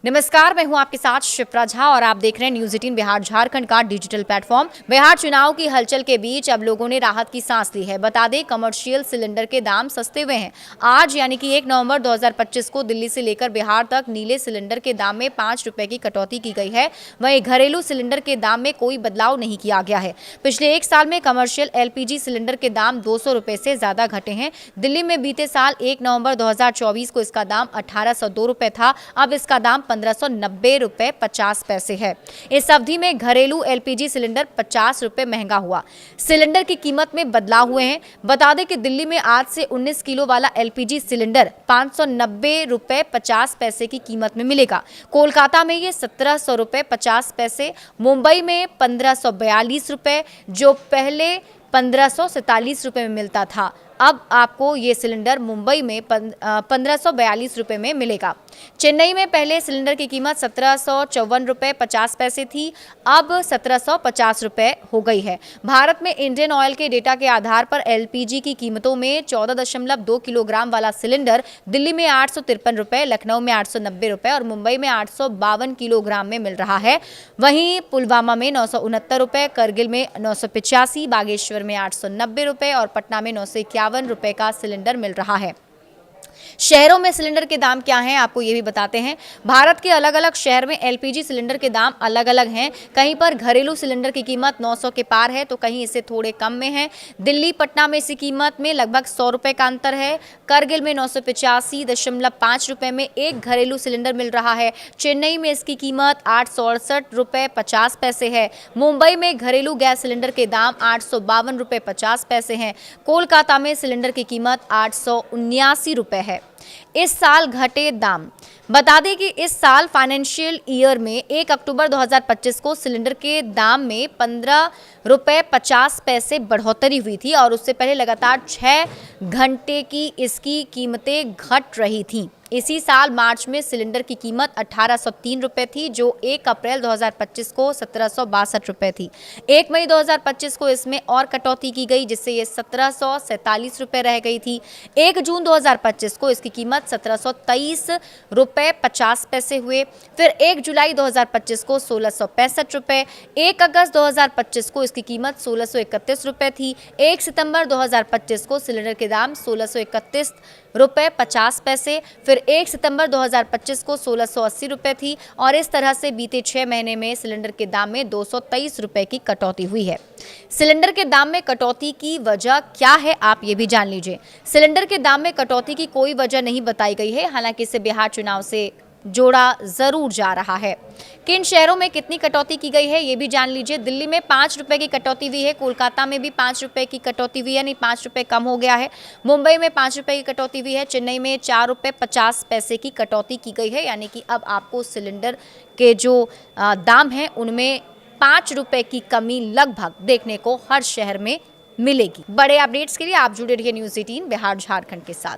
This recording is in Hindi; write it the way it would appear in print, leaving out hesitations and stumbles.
नमस्कार, मैं हूं आपके साथ शिप्रा झा और आप देख रहे हैं न्यूज़ 18 बिहार झारखंड का डिजिटल प्लेटफॉर्म। बिहार चुनाव की हलचल के बीच अब लोगों ने राहत की सांस ली है। बता दें, कमर्शियल सिलेंडर के दाम सस्ते हुए हैं। आज यानी कि 1 नवंबर 2025 को दिल्ली से लेकर बिहार तक नीले सिलेंडर के दाम में 5 रुपए की कटौती की गई है। वहीं घरेलू सिलेंडर के दाम में कोई बदलाव नहीं किया गया है। पिछले 1 साल में कमर्शियल LPG सिलेंडर के दाम 200 रुपए से ज्यादा घटे हैं। दिल्ली में बीते साल 1 नवंबर 2024 को इसका दाम 1802 रुपए था। अब इसका दाम 1590 रुपए 50 पैसे है। इस अवधि में घरेलू LPG सिलेंडर 50 रुपए महंगा हुआ। सिलेंडर की कीमत में बदलाव हुए हैं। बता दें कि दिल्ली में आज से 19 किलो वाला LPG सिलेंडर 590 रुपए 50 पैसे की कीमत में मिलेगा। कोलकाता में ये 1700 रुपए 50 पैसे, मुंबई में 1542 रुपए, जो पहले 1547 रुपए में मिलता था। अब आपको ये सिलेंडर मुंबई में 1542 रुपए में मिलेगा। चेन्नई में पहले सिलेंडर की कीमत 1754 रुपए 50 पैसे थी, अब 1750 रुपए हो गई है। भारत में इंडियन ऑयल के डेटा के आधार पर LPG की कीमतों में 14.2 किलोग्राम वाला सिलेंडर दिल्ली में 853 रुपए, लखनऊ में 890 रुपए और मुंबई में 852 किलोग्राम में मिल रहा है। वहीं पुलवामा में 969 रुपए, करगिल में 985, बागेश्वर में 890 रुपए और पटना में 951 रुपए का सिलेंडर मिल रहा है। शहरों में सिलेंडर के दाम क्या हैं, आपको ये भी बताते हैं। भारत के अलग अलग शहर में LPG सिलेंडर के दाम अलग अलग हैं। कहीं पर घरेलू सिलेंडर की कीमत 900 के पार है तो कहीं इससे थोड़े कम में है। दिल्ली पटना में इसी कीमत में लगभग 100 रुपए का अंतर है। करगिल में 985.5 रुपए में एक घरेलू सिलेंडर मिल रहा है। चेन्नई में इसकी कीमत 868 रुपए 50 पैसे है। मुंबई में घरेलू गैस सिलेंडर के दाम 852 रुपए 50 पैसे हैं। कोलकाता में सिलेंडर की कीमत 879 रुपए है। इस साल घटे दाम। बता दें कि इस साल फाइनेंशियल ईयर में 1 अक्टूबर 2025 को सिलेंडर के दाम में 15 रुपए 50 पैसे बढ़ोतरी हुई थी और उससे पहले लगातार 6 घंटे की इसकी कीमतें घट रही थीं। इसी साल मार्च में सिलेंडर की कीमत 1803 रुपए थी, जो 1 अप्रैल 2025 को 1762 रुपए थी। 1 मई 2025 को इसमें और कटौती की गई, जिससे ये 1747 रुपए रह गई थी। 1 जून 2025 को इसकी कीमत 1723 रुपए 50 पैसे हुए। फिर 1 जुलाई 2025 को 1665 रुपए, 1 अगस्त 2025 को इसकी कीमत 1631 रुपए थी। 1 सितंबर 2025 को सिलेंडर के दाम 1631 रुपए 50 पैसे, फिर 1 सितंबर 2025 को 1680 रुपए थी और इस तरह से बीते 6 महीने में सिलेंडर के दाम में 223 रुपए की कटौती हुई है। सिलेंडर के दाम में कटौती की वजह क्या है, आप ये भी जान लीजिए। सिलेंडर के दाम में कटौती की कोई वजह नहीं बताई गई है, हालांकि इसे बिहार चुनाव से जोड़ा जरूर जा रहा है। किन शहरों में कितनी कटौती की गई है ये भी जान लीजिए। दिल्ली में 5 रुपए की कटौती हुई है, कोलकाता में भी 5 रुपए की कटौती हुई है, यानी 5 रुपए कम हो गया है। मुंबई में 5 रुपए की कटौती हुई है। चेन्नई में 4 रुपए 50 पैसे की कटौती की गई है, यानी कि अब आपको सिलेंडर के जो दाम हैं उनमें 5 रुपए की कमी लगभग देखने को हर शहर में मिलेगी। बड़े अपडेट्स के लिए आप जुड़े रहिए न्यूज़ 18 बिहार झारखंड के साथ।